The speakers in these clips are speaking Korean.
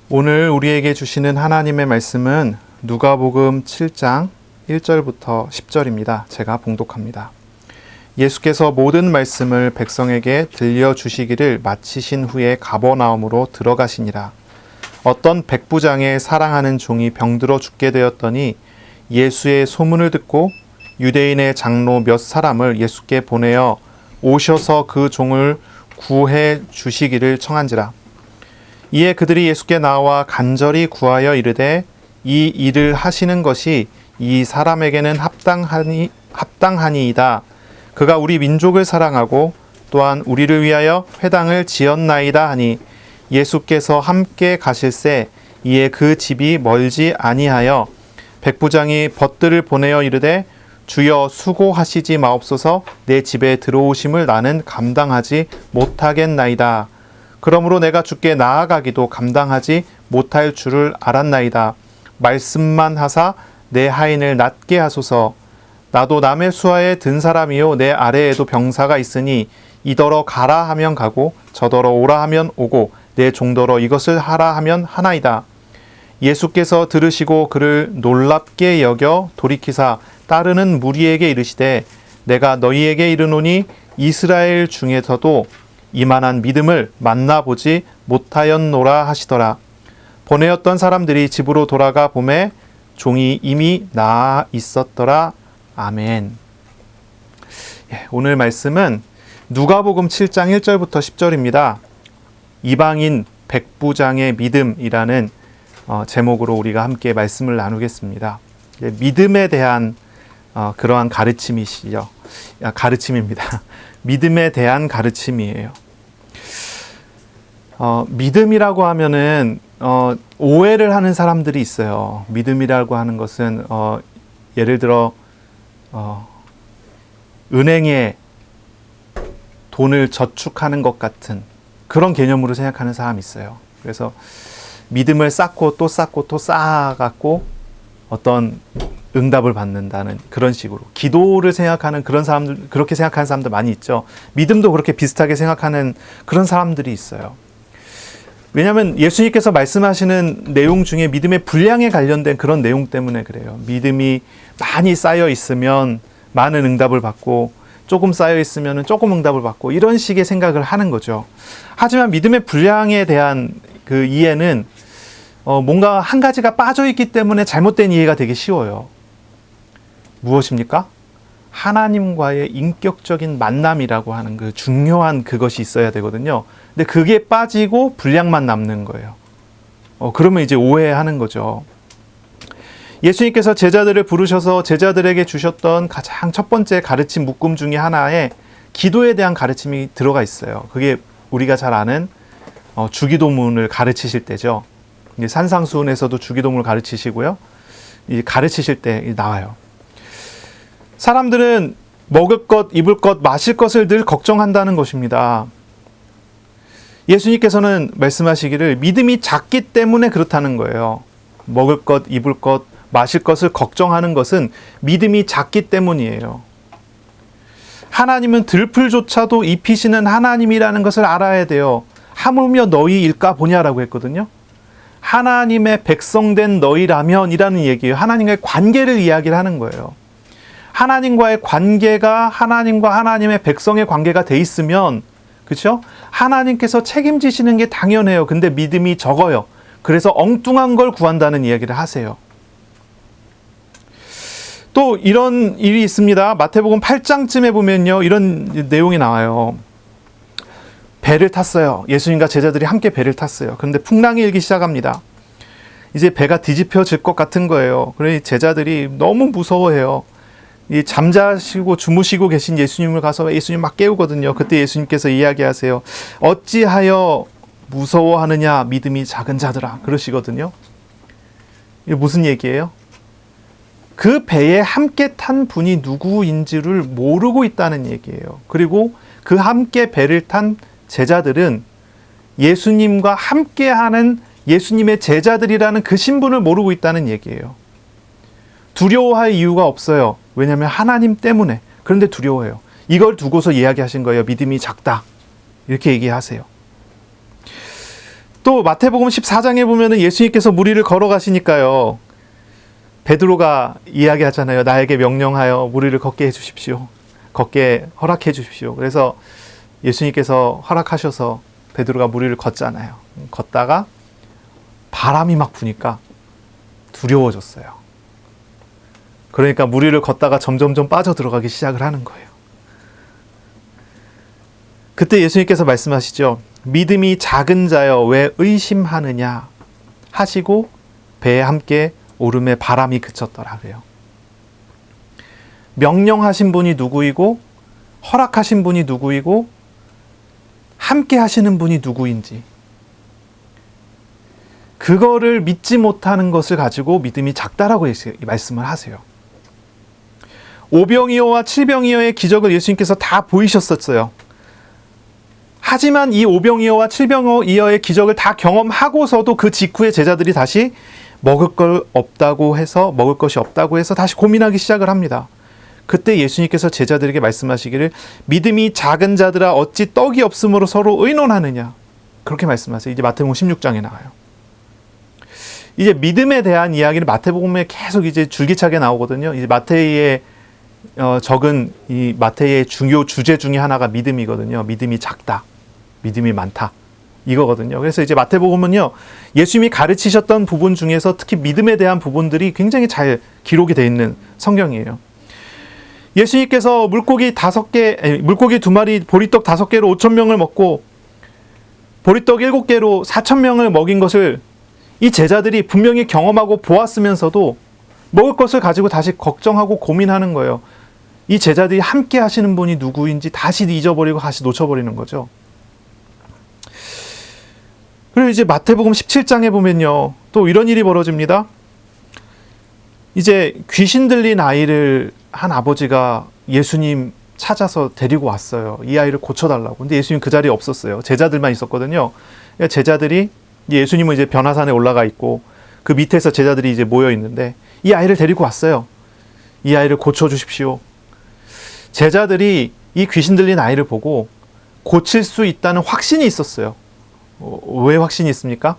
오늘 우리에게 주시는 하나님의 말씀은 누가복음 7장 1절부터 10절입니다. 제가 봉독합니다. 예수께서 모든 말씀을 백성에게 들려주시기를 마치신 후에 가버나움으로 들어가시니라. 어떤 백부장의 사랑하는 종이 병들어 죽게 되었더니 예수의 소문을 듣고 유대인의 장로 몇 사람을 예수께 보내어 오셔서 그 종을 구해 주시기를 청한지라. 이에 그들이 예수께 나와 간절히 구하여 이르되 이 일을 하시는 것이 이 사람에게는 합당하니이다. 그가 우리 민족을 사랑하고 또한 우리를 위하여 회당을 지었나이다 하니 예수께서 함께 가실새 이에 그 집이 멀지 아니하여 백부장이 벗들을 보내어 이르되 주여 수고하시지 마옵소서. 내 집에 들어오심을 나는 감당하지 못하겠나이다. 그러므로 내가 주께 나아가기도 감당하지 못할 줄을 알았나이다. 말씀만 하사 내 하인을 낫게 하소서. 나도 남의 수하에 든 사람이요 내 아래에도 병사가 있으니 이더러 가라 하면 가고 저더러 오라 하면 오고 내 종더러 이것을 하라 하면 하나이다. 예수께서 들으시고 그를 놀랍게 여겨 돌이키사 따르는 무리에게 이르시되 내가 너희에게 이르노니 이스라엘 중에서도 이만한 믿음을 만나보지 못하였노라 하시더라. 보내었던 사람들이 집으로 돌아가 보매 종이 이미 나아 있었더라. 아멘. 오늘 말씀은 누가복음 7장 1절부터 10절입니다. 이방인 백부장의 믿음이라는 제목으로 우리가 함께 말씀을 나누겠습니다. 믿음에 대한 그러한 가르침이시죠. 가르침입니다. 믿음에 대한 가르침이에요. 믿음이라고 하면은 오해를 하는 사람들이 있어요. 믿음이라고 하는 것은 예를 들어 은행에 돈을 저축하는 것 같은 그런 개념으로 생각하는 사람이 있어요. 그래서 믿음을 쌓고 또 쌓고 또 쌓아갖고 어떤 응답을 받는다는 그런 식으로 기도를 생각하는 그런 사람들, 그렇게 생각하는 사람들 많이 있죠. 믿음도 그렇게 비슷하게 생각하는 그런 사람들이 있어요. 왜냐하면 예수님께서 말씀하시는 내용 중에 믿음의 분량에 관련된 그런 내용 때문에 그래요. 믿음이 많이 쌓여 있으면 많은 응답을 받고 조금 쌓여 있으면 조금 응답을 받고 이런 식의 생각을 하는 거죠. 하지만 믿음의 분량에 대한 그 이해는 뭔가 한 가지가 빠져있기 때문에 잘못된 이해가 되게 쉬워요. 무엇입니까? 하나님과의 인격적인 만남이라고 하는 그 중요한 그것이 있어야 되거든요. 근데 그게 빠지고 분량만 남는 거예요. 그러면 이제 오해하는 거죠. 예수님께서 제자들을 부르셔서 제자들에게 주셨던 가장 첫 번째 가르침 묶음 중에 하나에 기도에 대한 가르침이 들어가 있어요. 그게 우리가 잘 아는 주기도문을 가르치실 때죠. 산상수훈에서도 주기도문을 가르치시고요. 가르치실 때 나와요. 사람들은 먹을 것, 입을 것, 마실 것을 늘 걱정한다는 것입니다. 예수님께서는 말씀하시기를 믿음이 작기 때문에 그렇다는 거예요. 먹을 것, 입을 것, 마실 것을 걱정하는 것은 믿음이 작기 때문이에요. 하나님은 들풀조차도 입히시는 하나님이라는 것을 알아야 돼요. 하물며 너희일까 보냐라고 했거든요. 하나님의 백성된 너희라면 이라는 얘기예요. 하나님과의 관계를 이야기를 하는 거예요. 하나님과의 관계가 하나님과 하나님의 백성의 관계가 돼 있으면 그렇죠? 하나님께서 책임지시는 게 당연해요. 근데 믿음이 적어요. 그래서 엉뚱한 걸 구한다는 이야기를 하세요. 또 이런 일이 있습니다. 마태복음 8장쯤에 보면요. 이런 내용이 나와요. 배를 탔어요. 예수님과 제자들이 함께 배를 탔어요. 그런데 풍랑이 일기 시작합니다. 이제 배가 뒤집혀질 것 같은 거예요. 그러니 제자들이 너무 무서워해요. 잠자시고 주무시고 계신 예수님을 가서 예수님 막 깨우거든요. 그때 예수님께서 이야기하세요. 어찌하여 무서워하느냐 믿음이 작은 자들아 그러시거든요. 이게 무슨 얘기예요? 그 배에 함께 탄 분이 누구인지를 모르고 있다는 얘기예요. 그리고 그 함께 배를 탄 제자들은 예수님과 함께하는 예수님의 제자들이라는 그 신분을 모르고 있다는 얘기예요. 두려워할 이유가 없어요. 왜냐하면 하나님 때문에. 그런데 두려워해요. 이걸 두고서 이야기하신 거예요. 믿음이 작다. 이렇게 얘기하세요. 또 마태복음 14장에 보면은 예수님께서 무리를 걸어가시니까요. 베드로가 이야기하잖아요. 나에게 명령하여 무리를 걷게 해주십시오. 걷게 허락해 주십시오. 그래서 예수님께서 허락하셔서 베드로가 무리를 걷잖아요. 걷다가 바람이 막 부니까 두려워졌어요. 그러니까 무리를 걷다가 점점점 빠져들어가기 시작을 하는 거예요. 그때 예수님께서 말씀하시죠. 믿음이 작은 자여 왜 의심하느냐 하시고 배에 함께 오름에 바람이 그쳤더라 그래요. 명령하신 분이 누구이고 허락하신 분이 누구이고 함께 하시는 분이 누구인지 그거를 믿지 못하는 것을 가지고 믿음이 작다라고 말씀을 하세요. 오병이어와 칠병이어의 기적을 예수님께서 다 보이셨었어요. 하지만 이 오병이어와 칠병이어의 기적을 다 경험하고서도 그 직후에 제자들이 다시 먹을 것이 없다고 해서 다시 고민하기 시작을 합니다. 그때 예수님께서 제자들에게 말씀하시기를 믿음이 작은 자들아 어찌 떡이 없으므로 서로 의논하느냐 그렇게 말씀하세요. 이제 마태복음 16장에 나와요. 이제 믿음에 대한 이야기는 마태복음에 계속 이제 줄기차게 나오거든요. 이제 마태의 적은 이 마태의 중요 주제 중에 하나가 믿음이거든요. 믿음이 작다, 믿음이 많다 이거거든요. 그래서 이제 마태복음은요 예수님이 가르치셨던 부분 중에서 특히 믿음에 대한 부분들이 굉장히 잘 기록이 되어 있는 성경이에요. 예수님께서 물고기 2마리, 보리떡 5개로 5,000명을 먹고 보리떡 7개로 4,000명을 먹인 것을 이 제자들이 분명히 경험하고 보았으면서도 먹을 것을 가지고 다시 걱정하고 고민하는 거예요. 이 제자들이 함께 하시는 분이 누구인지 다시 잊어버리고 다시 놓쳐버리는 거죠. 그리고 이제 마태복음 17장에 보면요. 또 이런 일이 벌어집니다. 이제 귀신 들린 아이를 한 아버지가 예수님 찾아서 데리고 왔어요. 이 아이를 고쳐달라고. 근데 예수님 그 자리에 없었어요. 제자들만 있었거든요. 제자들이 예수님은 이제 변화산에 올라가 있고 그 밑에서 제자들이 이제 모여 있는데 이 아이를 데리고 왔어요. 이 아이를 고쳐주십시오. 제자들이 이 귀신 들린 아이를 보고 고칠 수 있다는 확신이 있었어요. 왜 확신이 있습니까?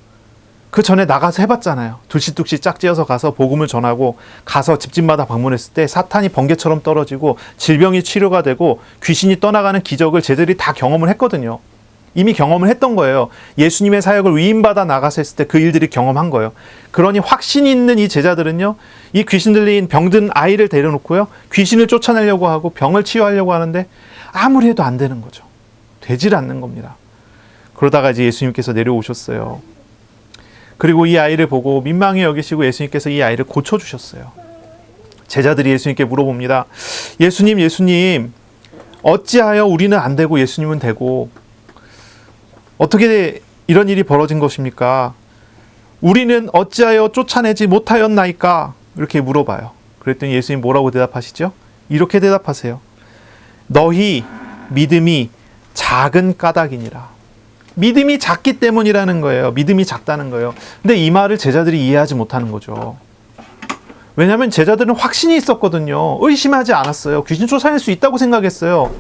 그 전에 나가서 해봤잖아요. 둘씩둘씩 짝지어서 가서 복음을 전하고 가서 집집마다 방문했을 때 사탄이 번개처럼 떨어지고 질병이 치료가 되고 귀신이 떠나가는 기적을 제자들이 다 경험을 했거든요. 이미 경험을 했던 거예요. 예수님의 사역을 위임받아 나가서 했을 때 그 일들이 경험한 거예요. 그러니 확신이 있는 이 제자들은요. 이 귀신 들린 병든 아이를 데려놓고요. 귀신을 쫓아내려고 하고 병을 치유하려고 하는데 아무리 해도 안 되는 거죠. 되질 않는 겁니다. 그러다가 이제 예수님께서 내려오셨어요. 그리고 이 아이를 보고 민망히 여기시고 예수님께서 이 아이를 고쳐주셨어요. 제자들이 예수님께 물어봅니다. 예수님, 어찌하여 우리는 안 되고 예수님은 되고 어떻게 이런 일이 벌어진 것입니까? 우리는 어찌하여 쫓아내지 못하였나이까? 이렇게 물어봐요. 그랬더니 예수님 뭐라고 대답하시죠? 이렇게 대답하세요. 너희 믿음이 작은 까닭이니라. 믿음이 작기 때문이라는 거예요. 믿음이 작다는 거예요. 근데 이 말을 제자들이 이해하지 못하는 거죠. 왜냐하면 제자들은 확신이 있었거든요. 의심하지 않았어요. 귀신 쫓아낼 수 있다고 생각했어요.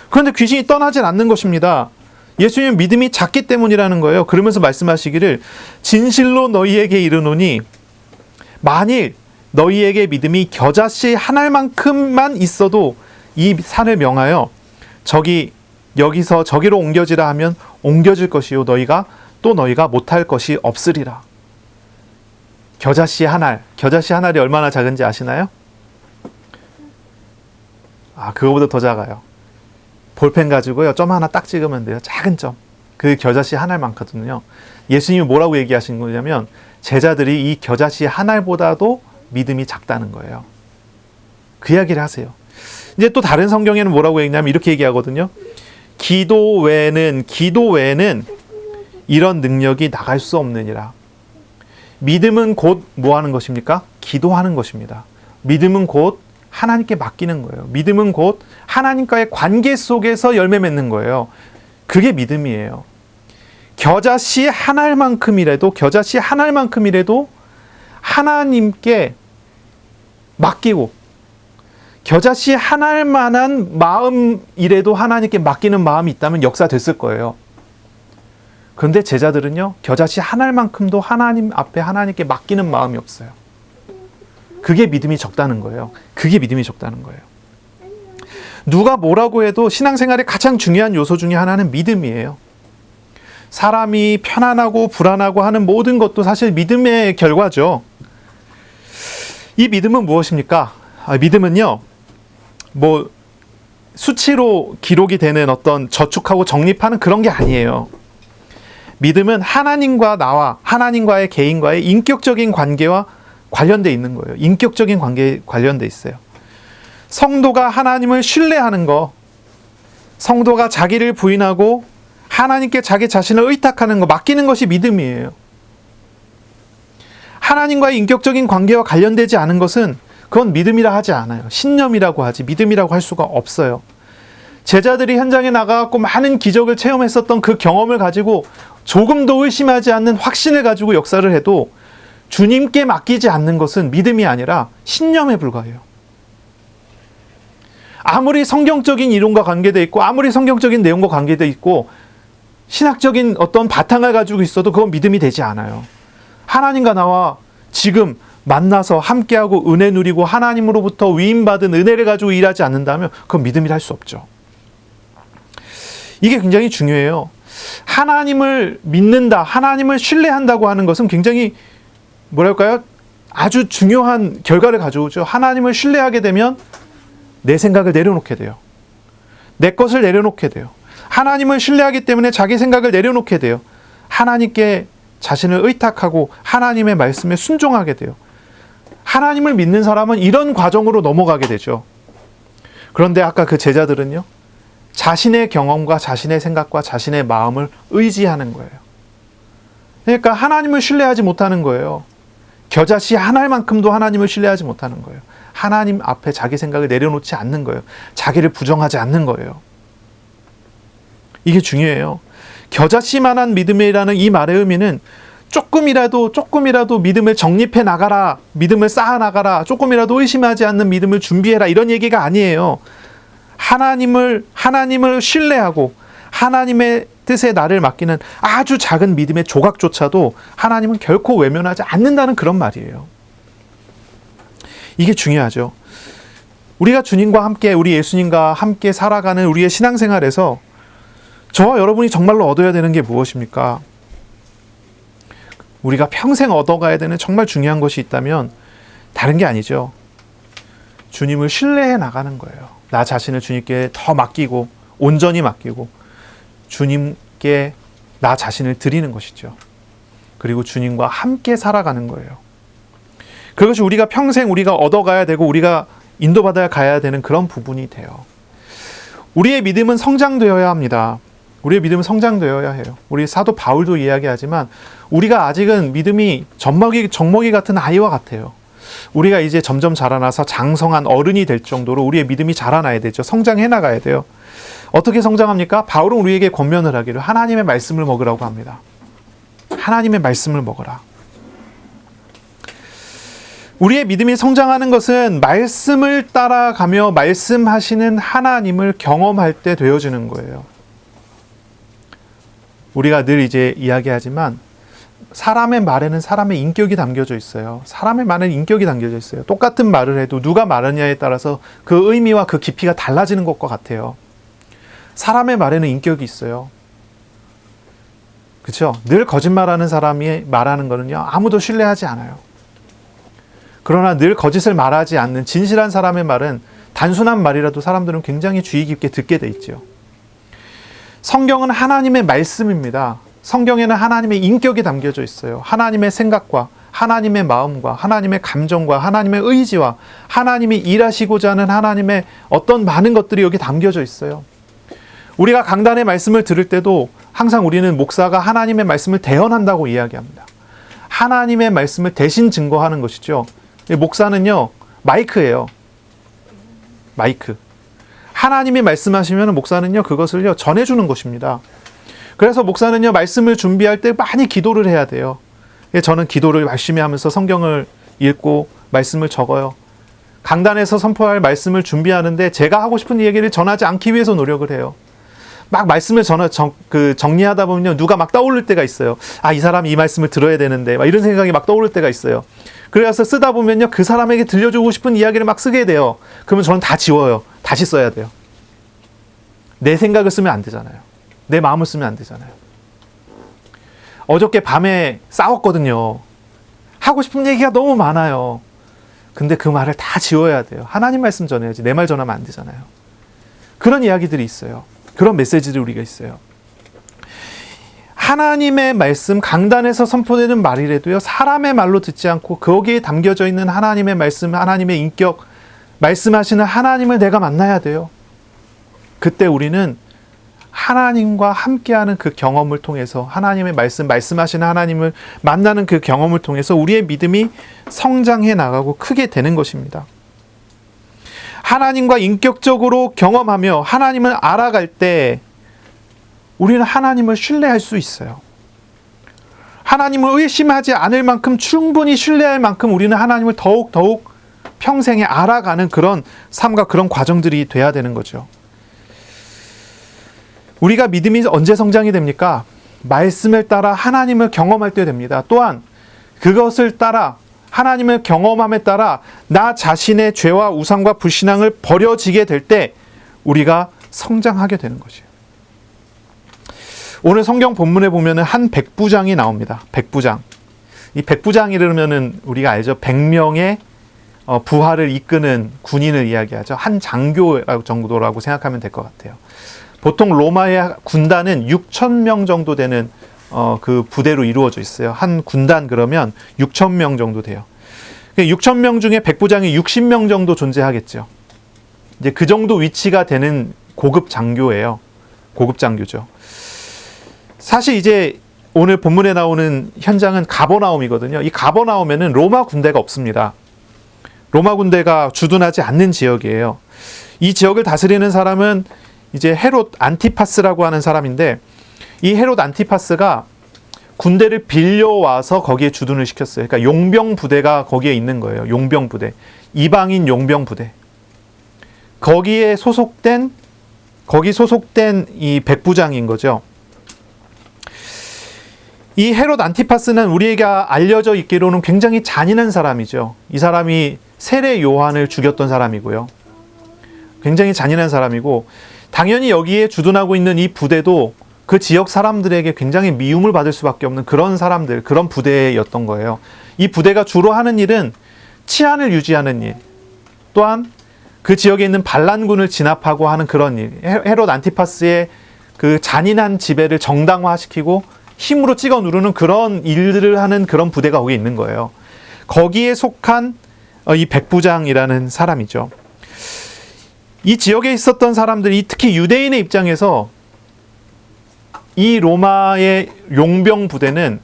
그런데 귀신이 떠나질 않는 것입니다. 예수님은 믿음이 작기 때문이라는 거예요. 그러면서 말씀하시기를 진실로 너희에게 이르노니 만일 너희에게 믿음이 겨자씨 한 알만큼만 있어도 이 산을 명하여 여기서 저기로 옮겨지라 하면 옮겨질 것이요 너희가 못할 것이 없으리라. 겨자씨 한 알이 얼마나 작은지 아시나요? 그거보다 더 작아요. 볼펜 가지고요 점 하나 딱 찍으면 돼요. 작은 점. 그 겨자씨 한 알만큼은요. 예수님이 뭐라고 얘기하신 거냐면 제자들이 이 겨자씨 한 알보다도 믿음이 작다는 거예요. 그 이야기를 하세요. 이제 또 다른 성경에는 뭐라고 얘기하냐면 이렇게 얘기하거든요. 기도 외에는 이런 능력이 나갈 수 없느니라. 믿음은 곧 뭐 하는 것입니까? 기도하는 것입니다. 믿음은 곧 하나님께 맡기는 거예요. 믿음은 곧 하나님과의 관계 속에서 열매 맺는 거예요. 그게 믿음이에요. 겨자씨 한 알만큼이라도 하나님께 맡기고 겨자씨 한 알만한 마음이라도 하나님께 맡기는 마음이 있다면 역사됐을 거예요. 그런데 제자들은요, 겨자씨 한 알만큼도 하나님 앞에 하나님께 맡기는 마음이 없어요. 그게 믿음이 적다는 거예요. 그게 믿음이 적다는 거예요. 누가 뭐라고 해도 신앙생활의 가장 중요한 요소 중에 하나는 믿음이에요. 사람이 편안하고 불안하고 하는 모든 것도 사실 믿음의 결과죠. 이 믿음은 무엇입니까? 믿음은요, 뭐 수치로 기록이 되는 어떤 저축하고 적립하는 그런 게 아니에요. 믿음은 하나님과 나와 하나님과의 개인과의 인격적인 관계와 관련돼 있는 거예요. 인격적인 관계에 관련돼 있어요. 성도가 하나님을 신뢰하는 거, 성도가 자기를 부인하고 하나님께 자기 자신을 의탁하는 거, 맡기는 것이 믿음이에요. 하나님과의 인격적인 관계와 관련되지 않은 것은 그건 믿음이라 하지 않아요. 신념이라고 하지 믿음이라고 할 수가 없어요. 제자들이 현장에 나가고 많은 기적을 체험했었던 그 경험을 가지고 조금도 의심하지 않는 확신을 가지고 역사를 해도 주님께 맡기지 않는 것은 믿음이 아니라 신념에 불과해요. 아무리 성경적인 이론과 관계되어 있고 아무리 성경적인 내용과 관계되어 있고 신학적인 어떤 바탕을 가지고 있어도 그건 믿음이 되지 않아요. 하나님과 나와 지금 만나서 함께하고 은혜 누리고 하나님으로부터 위임받은 은혜를 가지고 일하지 않는다면 그건 믿음이라 할 수 없죠. 이게 굉장히 중요해요. 하나님을 믿는다, 하나님을 신뢰한다고 하는 것은 굉장히 뭐랄까요? 아주 중요한 결과를 가져오죠. 하나님을 신뢰하게 되면 내 생각을 내려놓게 돼요. 내 것을 내려놓게 돼요. 하나님을 신뢰하기 때문에 자기 생각을 내려놓게 돼요. 하나님께 자신을 의탁하고 하나님의 말씀에 순종하게 돼요. 하나님을 믿는 사람은 이런 과정으로 넘어가게 되죠. 그런데 아까 그 제자들은요, 자신의 경험과 자신의 생각과 자신의 마음을 의지하는 거예요. 그러니까 하나님을 신뢰하지 못하는 거예요. 겨자씨 한 알만큼도 하나님을 신뢰하지 못하는 거예요. 하나님 앞에 자기 생각을 내려놓지 않는 거예요. 자기를 부정하지 않는 거예요. 이게 중요해요. 겨자씨만한 믿음이라는 이 말의 의미는 조금이라도 믿음을 정립해 나가라, 믿음을 쌓아 나가라, 조금이라도 의심하지 않는 믿음을 준비해라, 이런 얘기가 아니에요. 하나님을 신뢰하고 하나님의 뜻에 나를 맡기는 아주 작은 믿음의 조각조차도 하나님은 결코 외면하지 않는다는 그런 말이에요. 이게 중요하죠. 우리가 주님과 함께, 우리 예수님과 함께 살아가는 우리의 신앙생활에서 저와 여러분이 정말로 얻어야 되는 게 무엇입니까? 우리가 평생 얻어가야 되는 정말 중요한 것이 있다면 다른 게 아니죠. 주님을 신뢰해 나가는 거예요. 나 자신을 주님께 더 맡기고 온전히 맡기고 주님께 나 자신을 드리는 것이죠. 그리고 주님과 함께 살아가는 거예요. 그것이 우리가 평생 우리가 얻어가야 되고 우리가 인도받아야 가야 되는 그런 부분이 돼요. 우리의 믿음은 성장되어야 합니다. 우리의 믿음은 성장되어야 해요. 우리 사도 바울도 이야기하지만 우리가 아직은 믿음이 젖먹이 같은 아이와 같아요. 우리가 이제 점점 자라나서 장성한 어른이 될 정도로 우리의 믿음이 자라나야 되죠. 성장해 나가야 돼요. 어떻게 성장합니까? 바울은 우리에게 권면을 하기를 하나님의 말씀을 먹으라고 합니다. 하나님의 말씀을 먹어라. 우리의 믿음이 성장하는 것은 말씀을 따라가며 말씀하시는 하나님을 경험할 때 되어지는 거예요. 우리가 늘 이제 이야기하지만 사람의 말에는 사람의 인격이 담겨져 있어요. 사람의 말에는 인격이 담겨져 있어요. 똑같은 말을 해도 누가 말하냐에 따라서 그 의미와 그 깊이가 달라지는 것과 같아요. 사람의 말에는 인격이 있어요. 그렇죠? 늘 거짓말하는 사람이 말하는 거는요, 아무도 신뢰하지 않아요. 그러나 늘 거짓을 말하지 않는 진실한 사람의 말은 단순한 말이라도 사람들은 굉장히 주의 깊게 듣게 돼 있죠. 성경은 하나님의 말씀입니다. 성경에는 하나님의 인격이 담겨져 있어요. 하나님의 생각과 하나님의 마음과 하나님의 감정과 하나님의 의지와 하나님이 일하시고자 하는 하나님의 어떤 많은 것들이 여기 담겨져 있어요. 우리가 강단의 말씀을 들을 때도 항상 우리는 목사가 하나님의 말씀을 대언한다고 이야기합니다. 하나님의 말씀을 대신 증거하는 것이죠. 목사는요, 마이크예요. 마이크. 하나님이 말씀하시면 목사는요, 그것을요, 전해주는 것입니다. 그래서 목사는요, 말씀을 준비할 때 많이 기도를 해야 돼요. 저는 기도를 열심히 하면서 성경을 읽고 말씀을 적어요. 강단에서 선포할 말씀을 준비하는데 제가 하고 싶은 얘기를 전하지 않기 위해서 노력을 해요. 막 말씀을 정리하다 보면요, 누가 막 떠오를 때가 있어요. 아, 이 사람이 이 말씀을 들어야 되는데, 막 이런 생각이 막 떠오를 때가 있어요. 그래서 쓰다 보면요, 그 사람에게 들려주고 싶은 이야기를 막 쓰게 돼요. 그러면 저는 다 지워요. 다시 써야 돼요. 내 생각을 쓰면 안 되잖아요. 내 마음을 쓰면 안 되잖아요. 어저께 밤에 싸웠거든요. 하고 싶은 얘기가 너무 많아요. 근데 그 말을 다 지워야 돼요. 하나님 말씀 전해야지. 내 말 전하면 안 되잖아요. 그런 이야기들이 있어요. 그런 메시지들이 우리가 있어요. 하나님의 말씀, 강단에서 선포되는 말이라도요, 사람의 말로 듣지 않고 거기에 담겨져 있는 하나님의 말씀, 하나님의 인격, 말씀하시는 하나님을 내가 만나야 돼요. 그때 우리는 하나님과 함께하는 그 경험을 통해서, 하나님의 말씀하시는 하나님을 만나는 그 경험을 통해서 우리의 믿음이 성장해 나가고 크게 되는 것입니다. 하나님과 인격적으로 경험하며 하나님을 알아갈 때 우리는 하나님을 신뢰할 수 있어요. 하나님을 의심하지 않을 만큼, 충분히 신뢰할 만큼 우리는 하나님을 더욱 평생에 알아가는 그런 삶과 그런 과정들이 돼야 되는 거죠. 우리가 믿음이 언제 성장이 됩니까? 말씀을 따라 하나님을 경험할 때 됩니다. 또한 그것을 따라, 하나님을 경험함에 따라 나 자신의 죄와 우상과 불신앙을 버려지게 될 때 우리가 성장하게 되는 것이에요. 오늘 성경 본문에 보면은 한 백부장이 나옵니다. 백부장. 이 백부장이라면은 우리가 알죠. 100명의 부하를 이끄는 군인을 이야기하죠. 한 장교 정도라고 생각하면 될 것 같아요. 보통 로마의 군단은 6,000명 정도 되는 그 부대로 이루어져 있어요. 한 군단 그러면 6,000명 정도 돼요. 6,000명 중에 백부장이 60명 정도 존재하겠죠. 이제 그 정도 위치가 되는 고급 장교예요. 고급 장교죠. 사실 이제 오늘 본문에 나오는 현장은 가버나움이거든요. 이 가버나움에는 로마 군대가 없습니다. 로마 군대가 주둔하지 않는 지역이에요. 이 지역을 다스리는 사람은 이제 헤롯 안티파스라고 하는 사람인데, 이 헤롯 안티파스가 군대를 빌려와서 거기에 주둔을 시켰어요. 그러니까 용병 부대가 거기에 있는 거예요. 용병 부대. 이방인 용병 부대. 거기 소속된 이 백부장인 거죠. 이 헤롯 안티파스는 우리에게 알려져 있기로는 굉장히 잔인한 사람이죠. 이 사람이 세례 요한을 죽였던 사람이고요. 굉장히 잔인한 사람이고, 당연히 여기에 주둔하고 있는 이 부대도 그 지역 사람들에게 굉장히 미움을 받을 수밖에 없는 그런 사람들, 그런 부대였던 거예요. 이 부대가 주로 하는 일은 치안을 유지하는 일, 또한 그 지역에 있는 반란군을 진압하고 하는 그런 일, 헤롯 안티파스의 그 잔인한 지배를 정당화시키고 힘으로 찍어 누르는 그런 일들을 하는 그런 부대가 거기 있는 거예요. 거기에 속한 이 백부장이라는 사람이죠. 이 지역에 있었던 사람들이, 특히 유대인의 입장에서 이 로마의 용병 부대는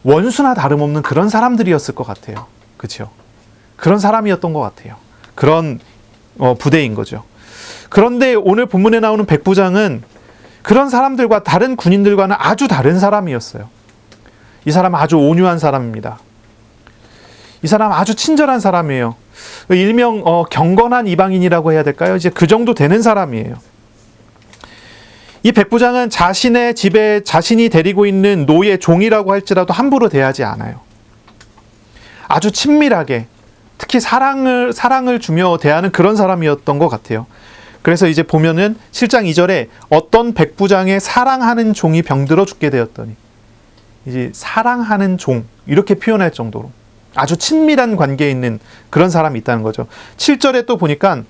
원수나 다름없는 그런 사람들이었을 것 같아요. 그렇죠? 그런 사람이었던 것 같아요. 그런 부대인 거죠. 그런데 오늘 본문에 나오는 백부장은 그런 사람들과, 다른 군인들과는 아주 다른 사람이었어요. 이 사람은 아주 온유한 사람입니다. 이 사람은 아주 친절한 사람이에요. 일명 경건한 이방인이라고 해야 될까요? 이제 그 정도 되는 사람이에요. 이 백부장은 자신의 집에 자신이 데리고 있는 노예 종이라고 할지라도 함부로 대하지 않아요. 아주 친밀하게, 특히 사랑을 주며 대하는 그런 사람이었던 것 같아요. 그래서 이제 보면은 7장 2절에 어떤 백부장의 사랑하는 종이 병들어 죽게 되었더니, 이제 사랑하는 종, 이렇게 표현할 정도로 아주 친밀한 관계에 있는 그런 사람이 있다는 거죠. 7절에 또 보니까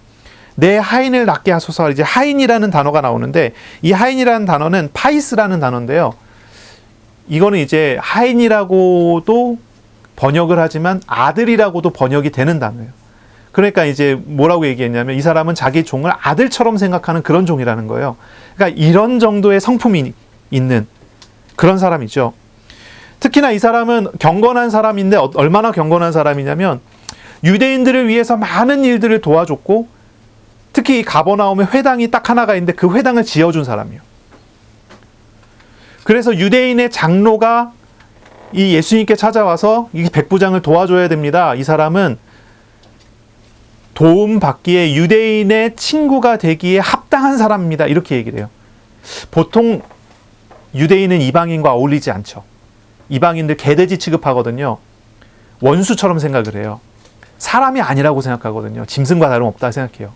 내 하인을 낫게 하소서, 이제 하인이라는 단어가 나오는데, 이 하인이라는 단어는 파이스라는 단어인데요. 이거는 이제 하인이라고도 번역을 하지만 아들이라고도 번역이 되는 단어예요. 그러니까 이제 뭐라고 얘기했냐면, 이 사람은 자기 종을 아들처럼 생각하는 그런 종이라는 거예요. 그러니까 이런 정도의 성품이 있는 그런 사람이죠. 특히나 이 사람은 경건한 사람인데, 얼마나 경건한 사람이냐면 유대인들을 위해서 많은 일들을 도와줬고, 특히 이 가버나움에 회당이 딱 하나가 있는데 그 회당을 지어준 사람이에요. 그래서 유대인의 장로가 이 예수님께 찾아와서 이 백부장을 도와줘야 됩니다. 이 사람은 도움받기에 유대인의 친구가 되기에 합당한 사람입니다. 이렇게 얘기를 해요. 보통 유대인은 이방인과 어울리지 않죠. 이방인들 개돼지 취급하거든요. 원수처럼 생각을 해요. 사람이 아니라고 생각하거든요. 짐승과 다름없다 생각해요.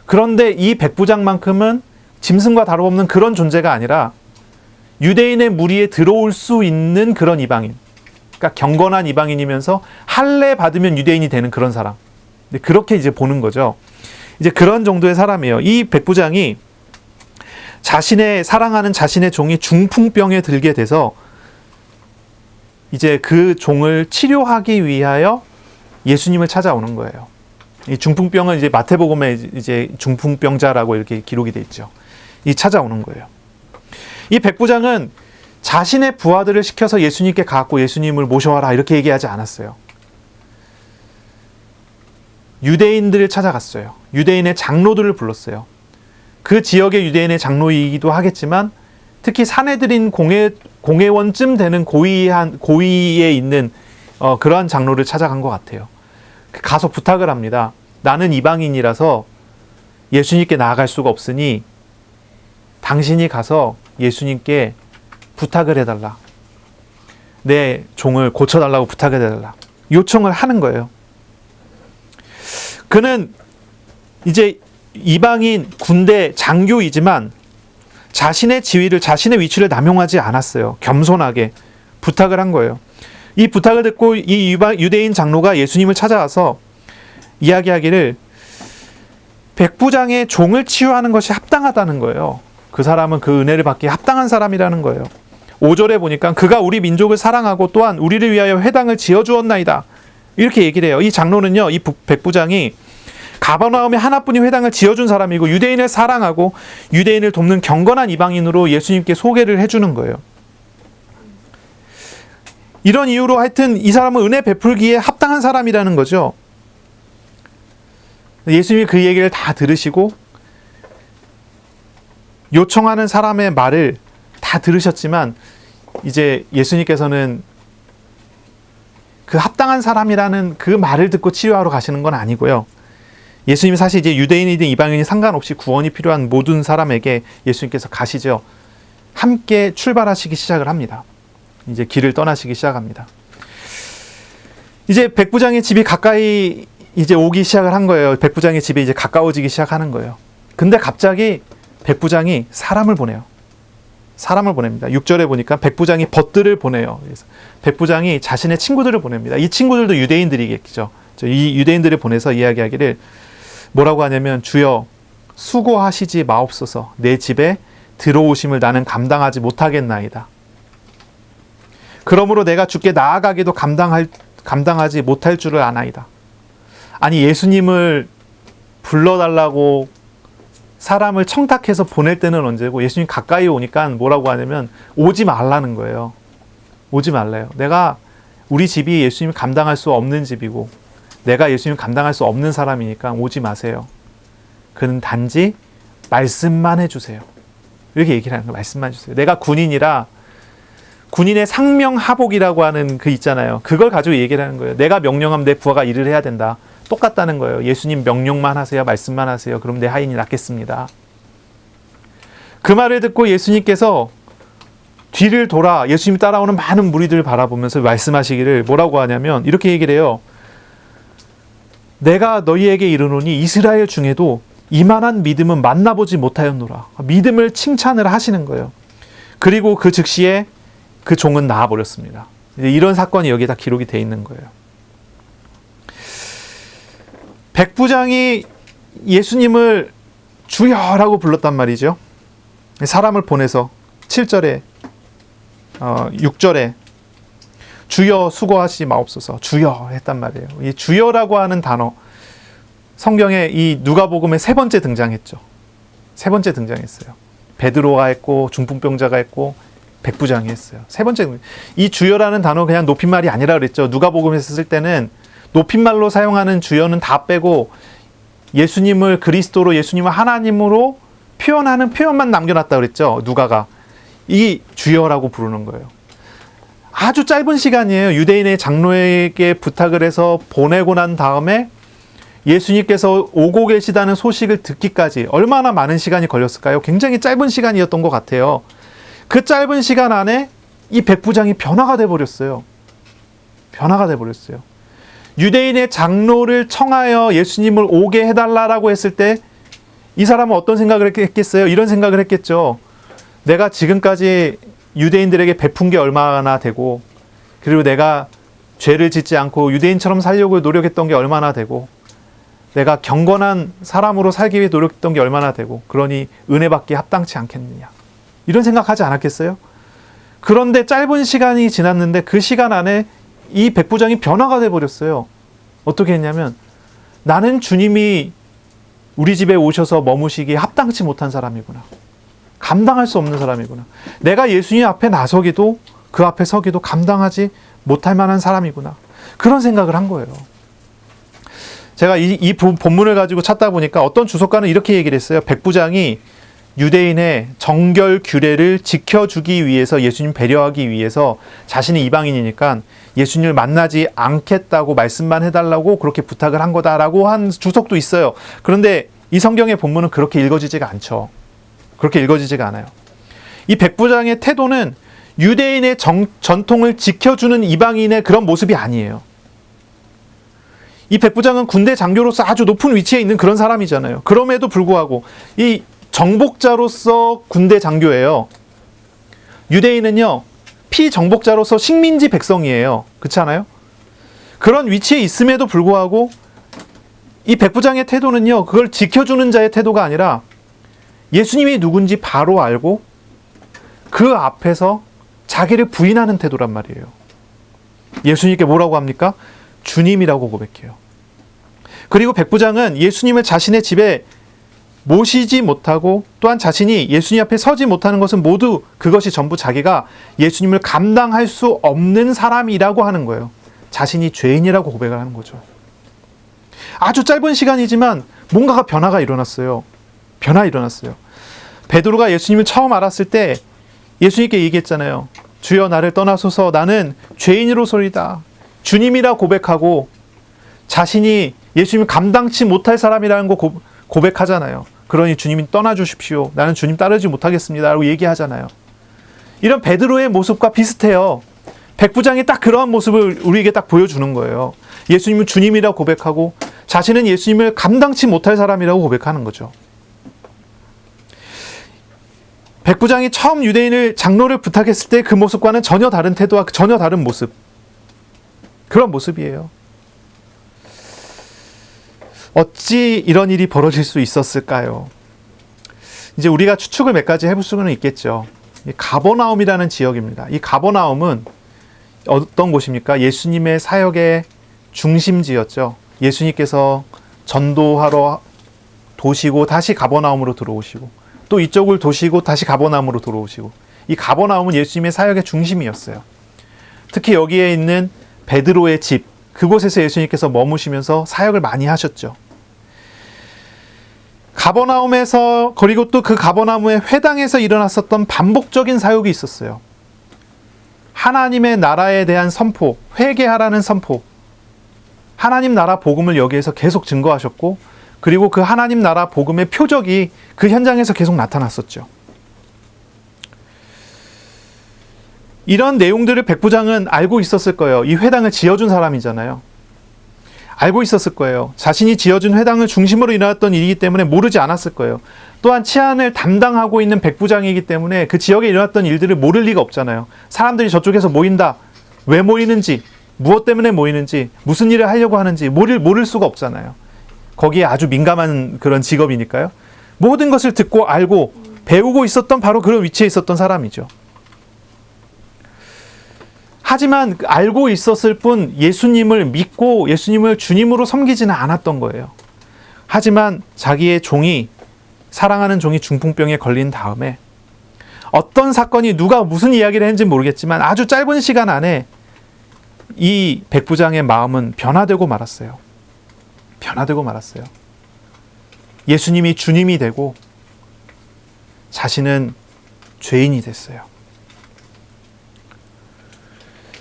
그런데 이 백부장만큼은 짐승과 다름없는 그런 존재가 아니라 유대인의 무리에 들어올 수 있는 그런 이방인. 그러니까 경건한 이방인이면서 할례 받으면 유대인이 되는 그런 사람. 그렇게 이제 보는 거죠. 이제 그런 정도의 사람이에요. 이 백부장이 사랑하는 자신의 종이 중풍병에 들게 돼서 이제 그 종을 치료하기 위하여 예수님을 찾아오는 거예요. 이 중풍병은 이제 마태복음에 이제 중풍병자라고 이렇게 기록이 돼 있죠. 이 찾아오는 거예요. 이 백부장은 자신의 부하들을 시켜서 예수님께 가고 예수님을 모셔와라 이렇게 얘기하지 않았어요. 유대인들을 찾아갔어요. 유대인의 장로들을 불렀어요. 그 지역의 유대인의 장로이기도 하겠지만 특히 사내들인 공회원쯤 되는 고위에 있는 그러한 장로를 찾아간 것 같아요. 가서 부탁을 합니다. 나는 이방인이라서 예수님께 나아갈 수가 없으니 당신이 가서 예수님께 부탁을 해달라. 내 종을 고쳐달라고 부탁을 해달라. 요청을 하는 거예요. 그는 이제 이방인 군대 장교이지만 자신의 지위를, 자신의 위치를 남용하지 않았어요. 겸손하게 부탁을 한 거예요. 이 부탁을 듣고 이 유대인 장로가 예수님을 찾아와서 이야기하기를 백부장의 종을 치유하는 것이 합당하다는 거예요. 그 사람은 그 은혜를 받기에 합당한 사람이라는 거예요. 5절에 보니까 그가 우리 민족을 사랑하고 또한 우리를 위하여 회당을 지어주었나이다. 이렇게 얘기를 해요. 이 장로는요, 이 백부장이 가버나움에 하나뿐인 회당을 지어준 사람이고 유대인을 사랑하고 유대인을 돕는 경건한 이방인으로 예수님께 소개를 해주는 거예요. 이런 이유로 하여튼 이 사람은 은혜 베풀기에 합당한 사람이라는 거죠. 예수님이 그 얘기를 다 들으시고 요청하는 사람의 말을 다 들으셨지만 이제 예수님께서는 그 합당한 사람이라는 그 말을 듣고 치유하러 가시는 건 아니고요. 예수님이 사실 이제 유대인이든 이방인이 상관없이 구원이 필요한 모든 사람에게 예수님께서 가시죠. 함께 출발하시기 시작을 합니다. 이제 길을 떠나시기 시작합니다. 이제 백부장의 집이 가까이 이제 오기 시작을 한 거예요. 백부장의 집에 이제 가까워지기 시작하는 거예요. 근데 갑자기 백부장이 사람을 보내요. 사람을 보냅니다. 6절에 보니까 백부장이 벗들을 보내요. 그래서 백부장이 자신의 친구들을 보냅니다. 이 친구들도 유대인들이겠죠. 이 유대인들을 보내서 이야기하기를 뭐라고 하냐면 주여 수고하시지 마옵소서. 내 집에 들어오심을 나는 감당하지 못하겠나이다. 그러므로 내가 주께 나아가기도 감당하지 못할 줄을 아나이다. 아니 예수님을 불러달라고 사람을 청탁해서 보낼 때는 언제고 예수님 가까이 오니까 뭐라고 하냐면 오지 말라는 거예요. 오지 말래요. 내가 우리 집이 예수님을 감당할 수 없는 집이고 내가 예수님을 감당할 수 없는 사람이니까 오지 마세요. 그는 단지 말씀만 해주세요. 이렇게 얘기를 하는 거예요. 말씀만 해주세요. 내가 군인이라 군인의 상명하복이라고 하는 그 있잖아요. 그걸 가지고 얘기를 하는 거예요. 내가 명령하면 내 부하가 일을 해야 된다. 똑같다는 거예요. 예수님 명령만 하세요. 말씀만 하세요. 그럼 내 하인이 낫겠습니다. 그 말을 듣고 예수님께서 뒤를 돌아 예수님 따라오는 많은 무리들을 바라보면서 말씀하시기를 뭐라고 하냐면 이렇게 얘기를 해요. 내가 너희에게 이르노니 이스라엘 중에도 이만한 믿음은 만나보지 못하였노라. 믿음을 칭찬을 하시는 거예요. 그리고 그 즉시에 그 종은 나아버렸습니다. 이런 사건이 여기에 다 기록이 되어 있는 거예요. 백부장이 예수님을 주여라고 불렀단 말이죠. 사람을 보내서 7절에 6절에 주여 수고하시지 마옵소서 주여 했단 말이에요. 이 주여라고 하는 단어 성경에 이 누가복음에 세 번째 등장했죠. 세 번째 등장했어요. 베드로가 했고 중풍병자가 했고 백부장이 했어요. 세 번째 이 주여라는 단어 그냥 높임말이 아니라 그랬죠. 누가복음에서 쓸 때는 높임말로 사용하는 주여는 다 빼고 예수님을 그리스도로 예수님을 하나님으로 표현하는 표현만 남겨놨다 그랬죠. 누가가 이 주여라고 부르는 거예요. 아주 짧은 시간이에요. 유대인의 장로에게 부탁을 해서 보내고 난 다음에 예수님께서 오고 계시다는 소식을 듣기까지 얼마나 많은 시간이 걸렸을까요? 굉장히 짧은 시간이었던 것 같아요. 그 짧은 시간 안에 이 백부장이 변화가 돼버렸어요. 변화가 돼버렸어요. 유대인의 장로를 청하여 예수님을 오게 해달라고 했을 때 이 사람은 어떤 생각을 했겠어요? 이런 생각을 했겠죠. 내가 지금까지 유대인들에게 베푼 게 얼마나 되고, 그리고 내가 죄를 짓지 않고 유대인처럼 살려고 노력했던 게 얼마나 되고, 내가 경건한 사람으로 살기 위해 노력했던 게 얼마나 되고, 그러니 은혜 받기에 합당치 않겠느냐, 이런 생각하지 않았겠어요? 그런데 짧은 시간이 지났는데 그 시간 안에 이 백부장이 변화가 돼버렸어요. 어떻게 했냐면, 나는 주님이 우리 집에 오셔서 머무시기에 합당치 못한 사람이구나, 감당할 수 없는 사람이구나, 내가 예수님 앞에 나서기도, 그 앞에 서기도 감당하지 못할 만한 사람이구나, 그런 생각을 한 거예요. 제가 이 본문을 가지고 찾다 보니까 어떤 주석가는 이렇게 얘기를 했어요. 백부장이 유대인의 정결 규례를 지켜주기 위해서, 예수님 배려하기 위해서 자신이 이방인이니까 예수님을 만나지 않겠다고 말씀만 해달라고 그렇게 부탁을 한 거다라고 한 주석도 있어요. 그런데 이 성경의 본문은 그렇게 읽어지지가 않죠. 그렇게 읽어지지가 않아요. 이 백부장의 태도는 유대인의 전통을 지켜주는 이방인의 그런 모습이 아니에요. 이 백부장은 군대 장교로서 아주 높은 위치에 있는 그런 사람이잖아요. 그럼에도 불구하고 이 정복자로서 군대 장교예요. 유대인은요, 피정복자로서 식민지 백성이에요. 그렇지 않아요? 그런 위치에 있음에도 불구하고 이 백부장의 태도는요, 그걸 지켜주는 자의 태도가 아니라 예수님이 누군지 바로 알고 그 앞에서 자기를 부인하는 태도란 말이에요. 예수님께 뭐라고 합니까? 주님이라고 고백해요. 그리고 백부장은 예수님을 자신의 집에 모시지 못하고, 또한 자신이 예수님 앞에 서지 못하는 것은 모두 그것이 전부 자기가 예수님을 감당할 수 없는 사람이라고 하는 거예요. 자신이 죄인이라고 고백을 하는 거죠. 아주 짧은 시간이지만 뭔가가 변화가 일어났어요. 일어났어요. 베드로가 예수님을 처음 알았을 때 예수님께 얘기했잖아요. 주여 나를 떠나소서, 나는 죄인으로소이다. 주님이라 고백하고 자신이 예수님을 감당치 못할 사람이라는 거 고백하잖아요. 그러니 주님이 떠나주십시오, 나는 주님 따르지 못하겠습니다 라고 얘기하잖아요. 이런 베드로의 모습과 비슷해요. 백부장이 딱 그러한 모습을 우리에게 딱 보여주는 거예요. 예수님은 주님이라 고백하고 자신은 예수님을 감당치 못할 사람이라고 고백하는 거죠. 백부장이 처음 유대인을 장로를 부탁했을 때 그 모습과는 전혀 다른 태도와 전혀 다른 모습, 그런 모습이에요. 어찌 이런 일이 벌어질 수 있었을까요? 이제 우리가 추측을 몇 가지 해볼 수는 있겠죠. 가버나움이라는 지역입니다. 이 가버나움은 어떤 곳입니까? 예수님의 사역의 중심지였죠. 예수님께서 전도하러 도시고 다시 가버나움으로 들어오시고, 또 이쪽을 도시고 다시 가버나움으로 들어오시고, 이 가버나움은 예수님의 사역의 중심이었어요. 특히 여기에 있는 베드로의 집, 그곳에서 예수님께서 머무시면서 사역을 많이 하셨죠. 가버나움에서, 그리고 또 그 가버나움의 회당에서 일어났었던 반복적인 사역이 있었어요. 하나님의 나라에 대한 선포, 회개하라는 선포, 하나님 나라 복음을 여기에서 계속 증거하셨고, 그리고 그 하나님 나라 복음의 표적이 그 현장에서 계속 나타났었죠. 이런 내용들을 백부장은 알고 있었을 거예요. 이 회당을 지어준 사람이잖아요. 알고 있었을 거예요. 자신이 지어준 회당을 중심으로 일어났던 일이기 때문에 모르지 않았을 거예요. 또한 치안을 담당하고 있는 백부장이기 때문에 그 지역에 일어났던 일들을 모를 리가 없잖아요. 사람들이 저쪽에서 모인다, 왜 모이는지, 무엇 때문에 모이는지, 무슨 일을 하려고 하는지 모를 수가 없잖아요. 거기에 아주 민감한 그런 직업이니까요. 모든 것을 듣고 알고 배우고 있었던 바로 그런 위치에 있었던 사람이죠. 하지만 알고 있었을 뿐 예수님을 믿고 예수님을 주님으로 섬기지는 않았던 거예요. 하지만 자기의 종이, 사랑하는 종이 중풍병에 걸린 다음에 어떤 사건이, 누가 무슨 이야기를 했는지 모르겠지만 아주 짧은 시간 안에 이 백부장의 마음은 변화되고 말았어요. 변화되고 말았어요. 예수님이 주님이 되고 자신은 죄인이 됐어요.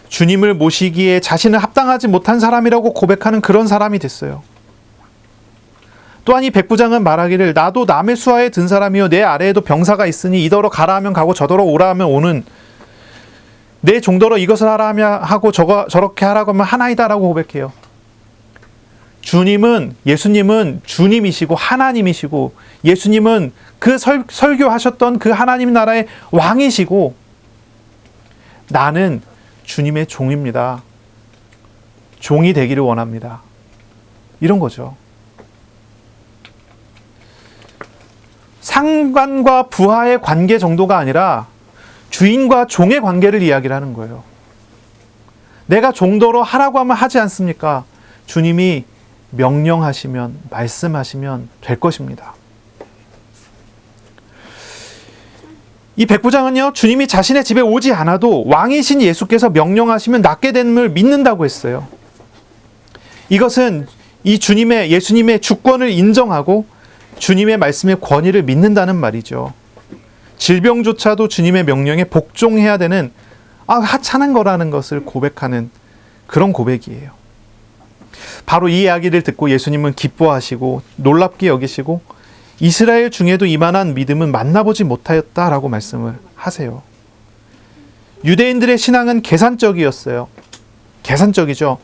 주님을 모시기에 자신은 합당하지 못한 사람이라고 고백하는 그런 사람이 됐어요. 또한 이 백부장은 말하기를 나도 남의 수하에 든 사람이요 내 아래에도 병사가 있으니 이더러 가라 하면 가고 저더러 오라 하면 오는 내 종더러 이것을 하라 하면 하고 저렇게 하라고 하면 하나이다라고 고백해요. 예수님은 주님이시고 하나님이시고 예수님은 그 설교하셨던 그 하나님 나라의 왕이시고 나는 주님의 종입니다. 종이 되기를 원합니다. 이런 거죠. 상관과 부하의 관계 정도가 아니라 주인과 종의 관계를 이야기를 하는 거예요. 내가 종더러 하라고 하면 하지 않습니까? 주님이 명령하시면, 말씀하시면 될 것입니다. 이 백부장은요, 주님이 자신의 집에 오지 않아도 왕이신 예수께서 명령하시면 낫게 됨을 믿는다고 했어요. 이것은 이 예수님의 주권을 인정하고 주님의 말씀의 권위를 믿는다는 말이죠. 질병조차도 주님의 명령에 복종해야 되는 하찮은 거라는 것을 고백하는 그런 고백이에요. 바로 이 이야기를 듣고 예수님은 기뻐하시고 놀랍게 여기시고 이스라엘 중에도 이만한 믿음은 만나보지 못하였다라고 말씀을 하세요. 유대인들의 신앙은 계산적이었어요. 계산적이죠.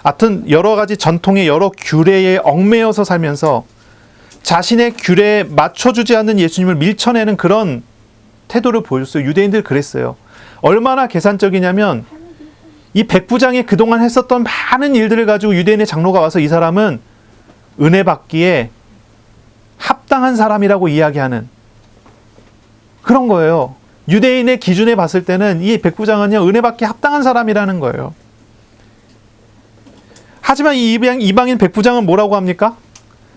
하여튼 여러 가지 전통의 여러 규례에 얽매여서 살면서 자신의 규례에 맞춰주지 않는 예수님을 밀쳐내는 그런 태도를 보였어요. 유대인들 그랬어요. 얼마나 계산적이냐면 이 백부장이 그동안 했었던 많은 일들을 가지고 유대인의 장로가 와서 이 사람은 은혜 받기에 합당한 사람이라고 이야기하는 그런 거예요. 유대인의 기준에 봤을 때는 이 백부장은요, 은혜 받기에 합당한 사람이라는 거예요. 하지만 이 이방인 백부장은 뭐라고 합니까?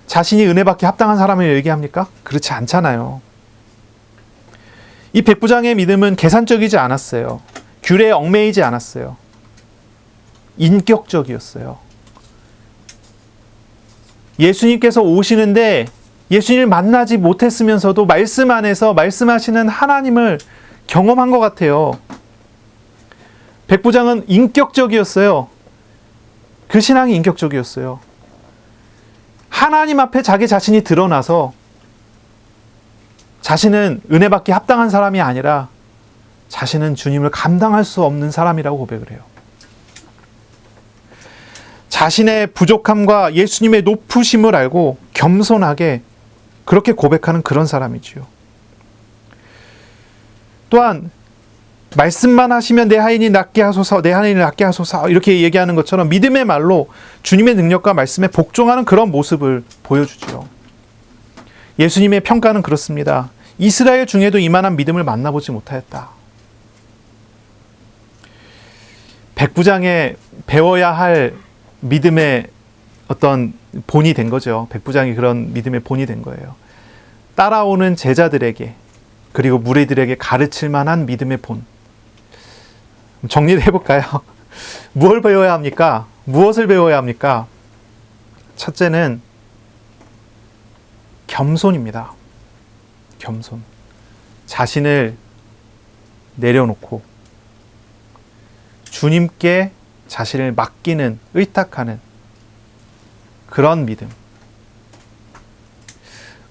자신이 은혜 받기에 합당한 사람을 얘기합니까? 그렇지 않잖아요. 이 백부장의 믿음은 계산적이지 않았어요. 규례에 얽매이지 않았어요. 인격적이었어요. 예수님께서 오시는데 예수님을 만나지 못했으면서도 말씀 안에서 말씀하시는 하나님을 경험한 것 같아요. 백부장은 인격적이었어요. 그 신앙이 인격적이었어요. 하나님 앞에 자기 자신이 드러나서 자신은 은혜 받기 합당한 사람이 아니라 자신은 주님을 감당할 수 없는 사람이라고 고백을 해요. 자신의 부족함과 예수님의 높으심을 알고 겸손하게 그렇게 고백하는 그런 사람이지요. 또한 말씀만 하시면 내 하인이 낫게 하소서, 내 하인을 낫게 하소서 이렇게 얘기하는 것처럼 믿음의 말로 주님의 능력과 말씀에 복종하는 그런 모습을 보여주지요. 예수님의 평가는 그렇습니다. 이스라엘 중에도 이만한 믿음을 만나보지 못하였다. 백부장의 배워야 할 믿음의 어떤 본이 된 거죠. 백부장이 그런 믿음의 본이 된 거예요. 따라오는 제자들에게 그리고 무리들에게 가르칠 만한 믿음의 본. 정리를 해볼까요? 무엇을 배워야 합니까? 무엇을 배워야 합니까? 첫째는 겸손입니다. 겸손. 자신을 내려놓고 주님께 자신을 맡기는, 의탁하는 그런 믿음.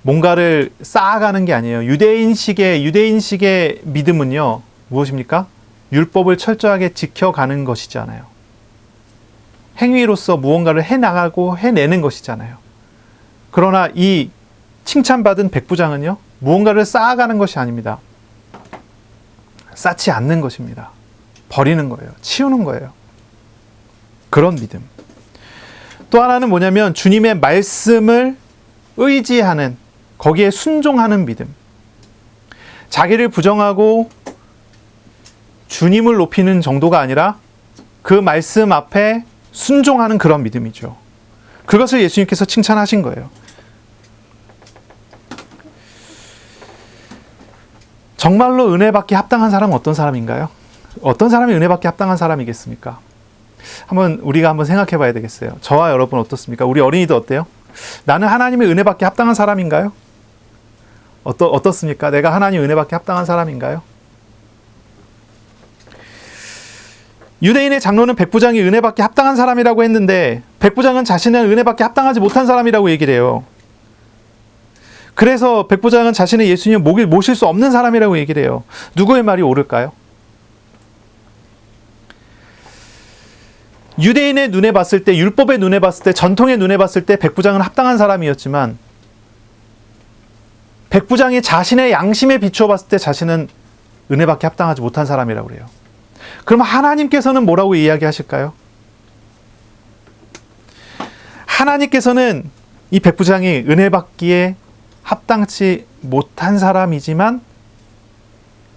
뭔가를 쌓아가는 게 아니에요. 유대인식의 믿음은요, 무엇입니까? 율법을 철저하게 지켜가는 것이잖아요. 행위로서 무언가를 해나가고 해내는 것이잖아요. 그러나 이 칭찬받은 백부장은요, 무언가를 쌓아가는 것이 아닙니다. 쌓지 않는 것입니다. 버리는 거예요. 치우는 거예요. 그런 믿음. 또 하나는 뭐냐면 주님의 말씀을 의지하는, 거기에 순종하는 믿음. 자기를 부정하고 주님을 높이는 정도가 아니라 그 말씀 앞에 순종하는 그런 믿음이죠. 그것을 예수님께서 칭찬하신 거예요. 정말로 은혜 받기 합당한 사람은 어떤 사람인가요? 어떤 사람이 은혜 받기 합당한 사람이겠습니까? 우리가 한번 생각해 봐야 되겠어요. 저와 여러분 어떻습니까? 우리 어린이들 어때요? 나는 하나님의 은혜 받기 합당한 사람인가요? 어떻습니까? 내가 하나님 은혜 받기 합당한 사람인가요? 유대인의 장로는 백부장이 은혜 받기 합당한 사람이라고 했는데 백부장은 자신은 은혜 받기 합당하지 못한 사람이라고 얘기를 해요. 그래서 백부장은 자신의 예수님을 모실 수 없는 사람이라고 얘기를 해요. 누구의 말이 옳을까요? 유대인의 눈에 봤을 때, 율법의 눈에 봤을 때, 전통의 눈에 봤을 때 백부장은 합당한 사람이었지만 백부장이 자신의 양심에 비추어 봤을 때 자신은 은혜받기 합당하지 못한 사람이라고 그래요. 그럼 하나님께서는 뭐라고 이야기하실까요? 하나님께서는 이 백부장이 은혜받기에 합당치 못한 사람이지만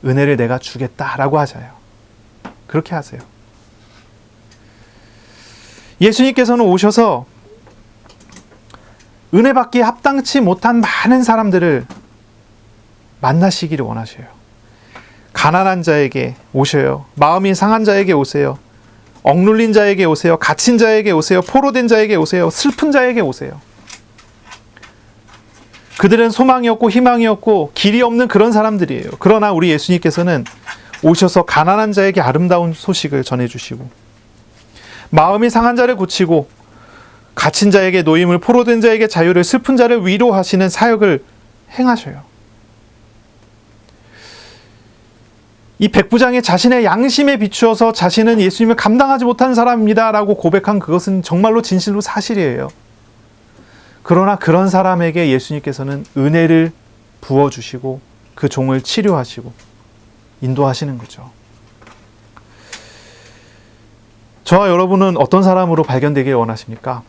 은혜를 내가 주겠다라고 하셔요. 그렇게 하세요. 예수님께서는 오셔서 은혜받기에 합당치 못한 많은 사람들을 만나시기를 원하셔요. 가난한 자에게 오셔요. 마음이 상한 자에게 오세요. 억눌린 자에게 오세요. 갇힌 자에게 오세요. 포로된 자에게 오세요. 슬픈 자에게 오세요. 그들은 소망이 없고 희망이 없고 길이 없는 그런 사람들이에요. 그러나 우리 예수님께서는 오셔서 가난한 자에게 아름다운 소식을 전해주시고 마음이 상한 자를 고치고 갇힌 자에게 노임을, 포로된 자에게 자유를, 슬픈 자를 위로하시는 사역을 행하셔요. 이 백부장이 자신의 양심에 비추어서 자신은 예수님을 감당하지 못한 사람입니다 라고 고백한 그것은 정말로 진실로 사실이에요. 그러나 그런 사람에게 예수님께서는 은혜를 부어주시고 그 종을 치료하시고 인도하시는 거죠. 저와 여러분은 어떤 사람으로 발견되길 원하십니까?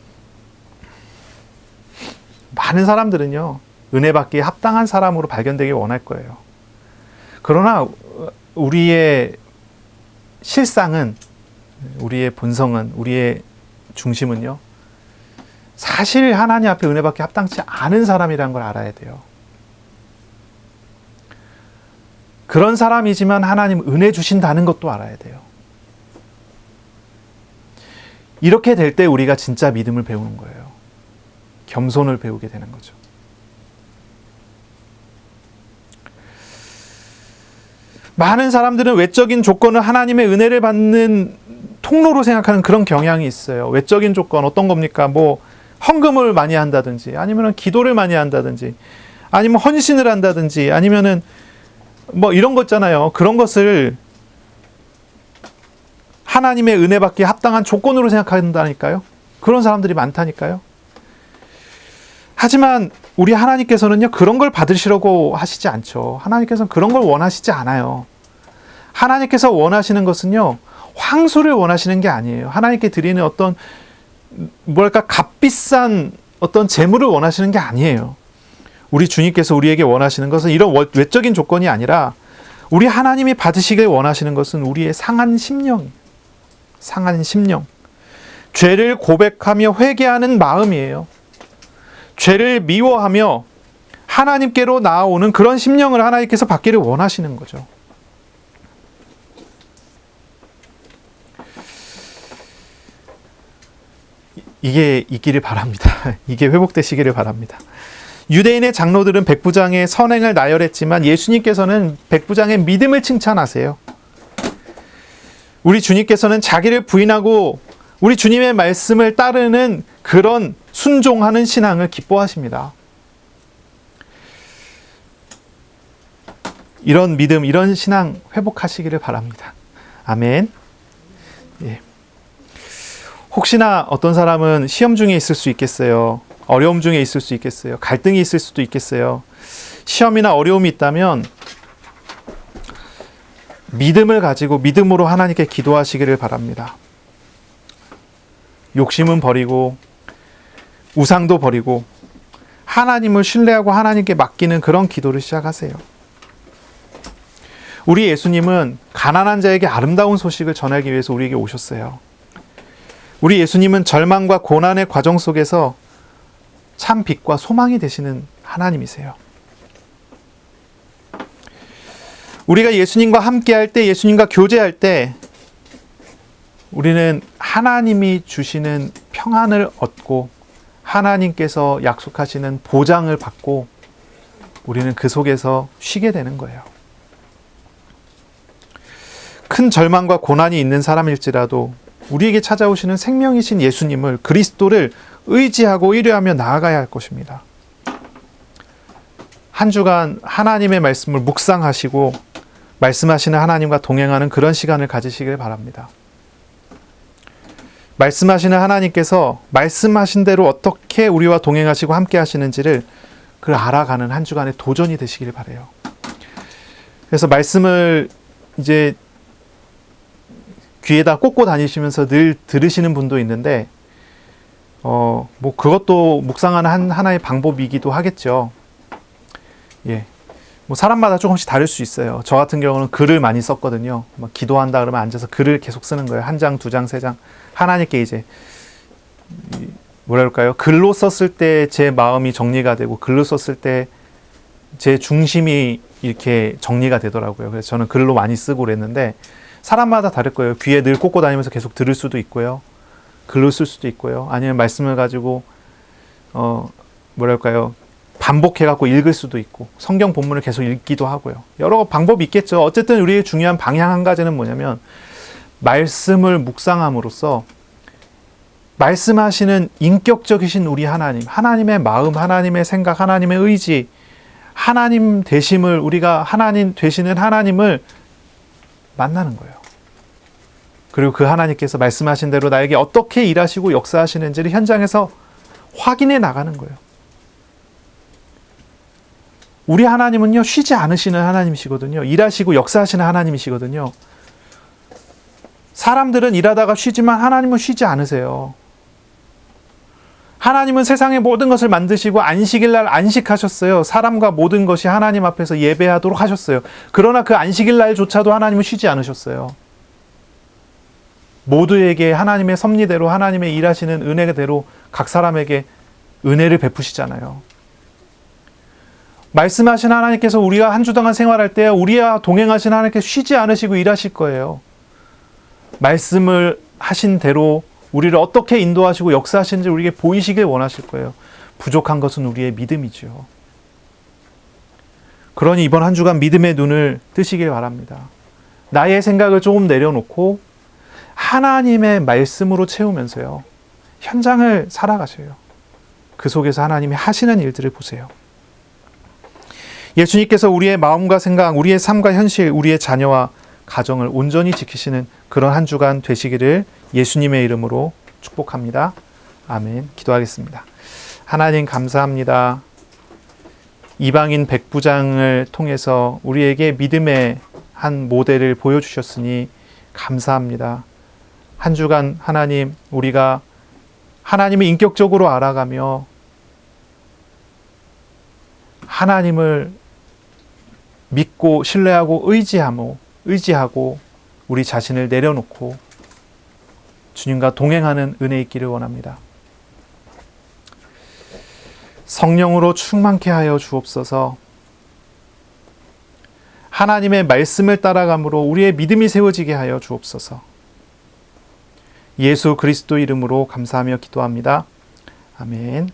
많은 사람들은요, 은혜받기에 합당한 사람으로 발견되길 원할 거예요. 그러나 우리의 실상은, 우리의 본성은, 우리의 중심은요, 사실 하나님 앞에 은혜받기 합당치 않은 사람이라는 걸 알아야 돼요. 그런 사람이지만 하나님 은혜 주신다는 것도 알아야 돼요. 이렇게 될 때 우리가 진짜 믿음을 배우는 거예요. 겸손을 배우게 되는 거죠. 많은 사람들은 외적인 조건을 하나님의 은혜를 받는 통로로 생각하는 그런 경향이 있어요. 외적인 조건 어떤 겁니까? 뭐 헌금을 많이 한다든지, 아니면 기도를 많이 한다든지, 아니면 헌신을 한다든지, 아니면은 뭐 이런 거 있잖아요. 그런 것을 하나님의 은혜 받기에 합당한 조건으로 생각한다니까요. 그런 사람들이 많다니까요. 하지만 우리 하나님께서는요, 그런 걸 받으시려고 하시지 않죠. 하나님께서는 그런 걸 원하시지 않아요. 하나님께서 원하시는 것은요, 황소를 원하시는 게 아니에요. 하나님께 드리는 어떤 뭐랄까 값비싼 어떤 재물을 원하시는 게 아니에요. 우리 주님께서 우리에게 원하시는 것은 이런 외적인 조건이 아니라 우리 하나님이 받으시길 원하시는 것은 우리의 상한 심령이에요. 상한 심령. 죄를 고백하며 회개하는 마음이에요. 죄를 미워하며 하나님께로 나아오는 그런 심령을 하나님께서 받기를 원하시는 거죠. 이게 있기를 바랍니다. 이게 회복되시기를 바랍니다. 유대인의 장로들은 백부장의 선행을 나열했지만 예수님께서는 백부장의 믿음을 칭찬하세요. 우리 주님께서는 자기를 부인하고 우리 주님의 말씀을 따르는 그런 순종하는 신앙을 기뻐하십니다. 이런 믿음, 이런 신앙 회복하시기를 바랍니다. 아멘. 예. 혹시나 어떤 사람은 시험 중에 있을 수 있겠어요. 어려움 중에 있을 수 있겠어요. 갈등이 있을 수도 있겠어요. 시험이나 어려움이 있다면 믿음을 가지고 믿음으로 하나님께 기도하시기를 바랍니다. 욕심은 버리고 우상도 버리고 하나님을 신뢰하고 하나님께 맡기는 그런 기도를 시작하세요. 우리 예수님은 가난한 자에게 아름다운 소식을 전하기 위해서 우리에게 오셨어요. 우리 예수님은 절망과 고난의 과정 속에서 참 빛과 소망이 되시는 하나님이세요. 우리가 예수님과 함께할 때, 예수님과 교제할 때 우리는 하나님이 주시는 평안을 얻고 하나님께서 약속하시는 보장을 받고 우리는 그 속에서 쉬게 되는 거예요. 큰 절망과 고난이 있는 사람일지라도 우리에게 찾아오시는 생명이신 예수님을, 그리스도를 의지하고 의뢰하며 나아가야 할 것입니다. 한 주간 하나님의 말씀을 묵상하시고 말씀하시는 하나님과 동행하는 그런 시간을 가지시길 바랍니다. 말씀하시는 하나님께서 말씀하신 대로 어떻게 우리와 동행하시고 함께 하시는지를 그걸 알아가는 한 주간의 도전이 되시길 바라요. 그래서 말씀을 이제 귀에다 꽂고 다니시면서 늘 들으시는 분도 있는데 뭐 그것도 묵상하는 하나의 방법이기도 하겠죠. 예. 뭐 사람마다 조금씩 다를 수 있어요. 저 같은 경우는 글을 많이 썼거든요. 막 기도한다 그러면 앉아서 글을 계속 쓰는 거예요. 한 장, 두 장, 세 장. 하나님께 이제 뭐랄까요? 글로 썼을 때 제 마음이 정리가 되고 글로 썼을 때 제 중심이 이렇게 정리가 되더라고요. 그래서 저는 글로 많이 쓰고 그랬는데 사람마다 다를 거예요. 귀에 늘 꽂고 다니면서 계속 들을 수도 있고요. 글로 쓸 수도 있고요. 아니면 말씀을 가지고 뭐랄까요? 반복해갖고 읽을 수도 있고 성경 본문을 계속 읽기도 하고요. 여러 방법이 있겠죠. 어쨌든 우리의 중요한 방향 한 가지는 뭐냐면 말씀을 묵상함으로써 말씀하시는 인격적이신 우리 하나님, 하나님의 마음, 하나님의 생각, 하나님의 의지, 하나님 되심을 우리가 하나님 되시는 하나님을 만나는 거예요. 그리고 그 하나님께서 말씀하신 대로 나에게 어떻게 일하시고 역사하시는지를 현장에서 확인해 나가는 거예요. 우리 하나님은요, 쉬지 않으시는 하나님이시거든요. 일하시고 역사하시는 하나님이시거든요. 사람들은 일하다가 쉬지만 하나님은 쉬지 않으세요. 하나님은 세상의 모든 것을 만드시고 안식일 날 안식하셨어요. 사람과 모든 것이 하나님 앞에서 예배하도록 하셨어요. 그러나 그 안식일 날조차도 하나님은 쉬지 않으셨어요. 모두에게 하나님의 섭리대로 하나님의 일하시는 은혜대로 각 사람에게 은혜를 베푸시잖아요. 말씀하신 하나님께서 우리가 한 주 동안 생활할 때 우리와 동행하신 하나님께서 쉬지 않으시고 일하실 거예요. 말씀을 하신 대로 우리를 어떻게 인도하시고 역사하시는지 우리에게 보이시길 원하실 거예요. 부족한 것은 우리의 믿음이죠. 그러니 이번 한 주간 믿음의 눈을 뜨시길 바랍니다. 나의 생각을 조금 내려놓고 하나님의 말씀으로 채우면서요. 현장을 살아가셔요. 그 속에서 하나님이 하시는 일들을 보세요. 예수님께서 우리의 마음과 생각, 우리의 삶과 현실, 우리의 자녀와 가정을 온전히 지키시는 그런 한 주간 되시기를 예수님의 이름으로 축복합니다. 아멘. 기도하겠습니다. 하나님 감사합니다. 이방인 백부장을 통해서 우리에게 믿음의 한 모델을 보여주셨으니 감사합니다. 한 주간 하나님, 우리가 하나님을 인격적으로 알아가며 하나님을 믿고 신뢰하고 의지하고 우리 자신을 내려놓고 주님과 동행하는 은혜 있기를 원합니다. 성령으로 충만케 하여 주옵소서. 하나님의 말씀을 따라감으로 우리의 믿음이 세워지게 하여 주옵소서. 예수 그리스도 이름으로 감사하며 기도합니다. 아멘.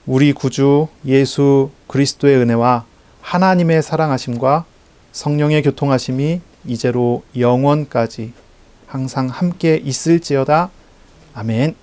우리 구주 예수 그리스도의 은혜와 하나님의 사랑하심과 성령의 교통하심이 이제로 영원까지 항상 함께 있을지어다. 아멘.